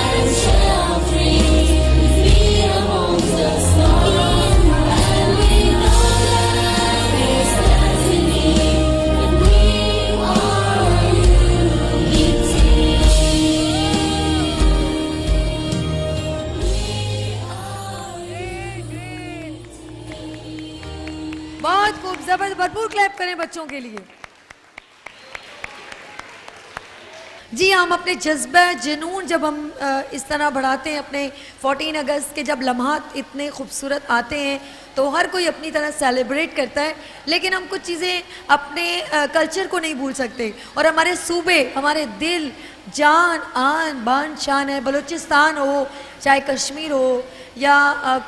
S11: and share our dreams. We be amongst the stars, and we know that it's destiny. And we are unity.
S1: बहुत खूब जबरदस्त, भरपूर clap करें बच्चों के लिए। जी हाँ, हम अपने जज्बा जुनून जब हम इस तरह बढ़ाते हैं, अपने 14 अगस्त के जब लम्हात इतने खूबसूरत आते हैं तो हर कोई अपनी तरह सेलिब्रेट करता है, लेकिन हम कुछ चीज़ें अपने कल्चर को नहीं भूल सकते। और हमारे सूबे, हमारे दिल, जान, आन बान शान है। बलूचिस्तान हो, चाहे कश्मीर हो, या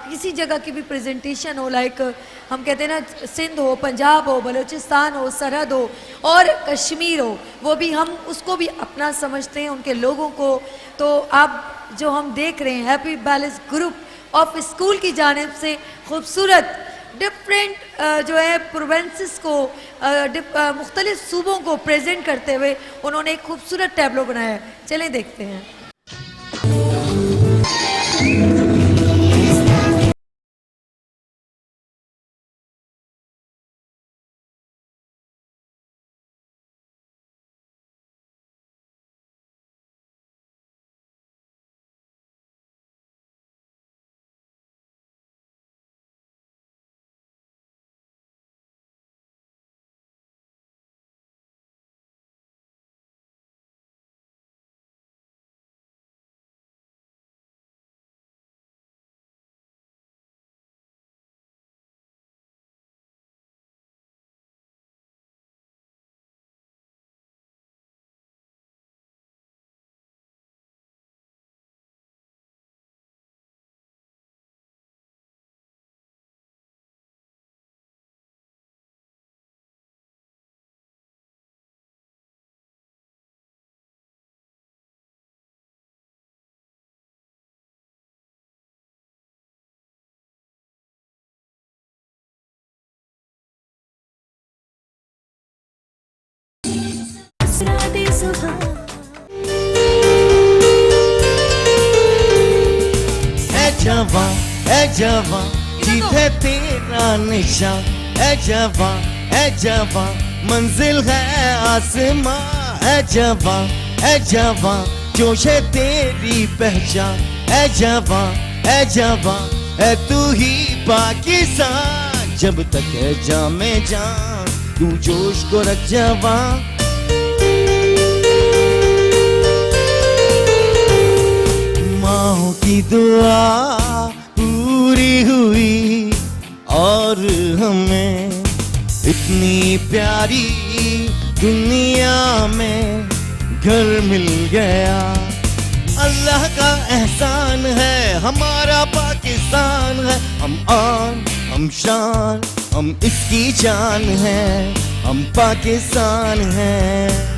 S1: किसी जगह की भी प्रेजेंटेशन हो, लाइक हम कहते हैं ना, सिंध हो, पंजाब हो, बलूचिस्तान हो, सरहद हो और कश्मीर हो, वो भी हम उसको भी अपना समझते हैं, उनके लोगों को। तो अब जो हम देख रहे हैं happy palace group of school की जानिब से खूबसूरत डिफरेंट जो है प्रोवेंसेस को, मुख्तलिफ सूबों को प्रेजेंट करते हुए उन्होंने एक खूबसूरत टैबलो बनाया है। चलें देखते हैं।
S11: सुबह
S13: ए जवां जीत है तेरा निशान, ए जवां मंजिल है आसमां, ए जवां जोश है तेरी पहचान, ए जवां है तू ही पाकिस्तान। जब तक है जामे जान तू जोश को रख जवां। माँ की दुआ पूरी हुई और हमें इतनी प्यारी दुनिया में घर मिल गया। अल्लाह का एहसान है हमारा पाकिस्तान है। हम आन हम शान हम इसकी जान है, हम पाकिस्तान हैं।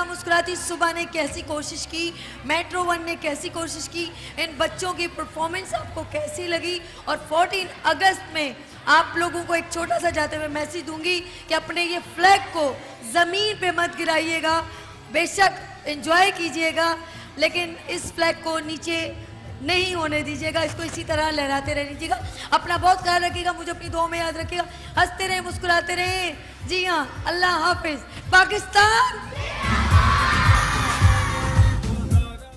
S1: मुस्कुराती सुबह ने कैसी कोशिश की, मेट्रो वन ने कैसी कोशिश की, इन बच्चों की परफॉर्मेंस आपको कैसी लगी। और 14 अगस्त में आप लोगों को एक छोटा सा जाते हुए मैसेज दूंगी कि अपने ये फ्लैग को ज़मीन पे मत गिराइएगा, बेशक एंजॉय कीजिएगा लेकिन इस फ्लैग को नीचे नहीं होने दीजिएगा, इसको इसी तरह लहराते रह दीजिएगा। अपना बहुत ख्याल रखिएगा, मुझे अपनी दुआ में याद रखिएगा। हंसते रहें, मुस्कुराते रहें। जी हाँ, अल्लाह हाफिज। पाकिस्तान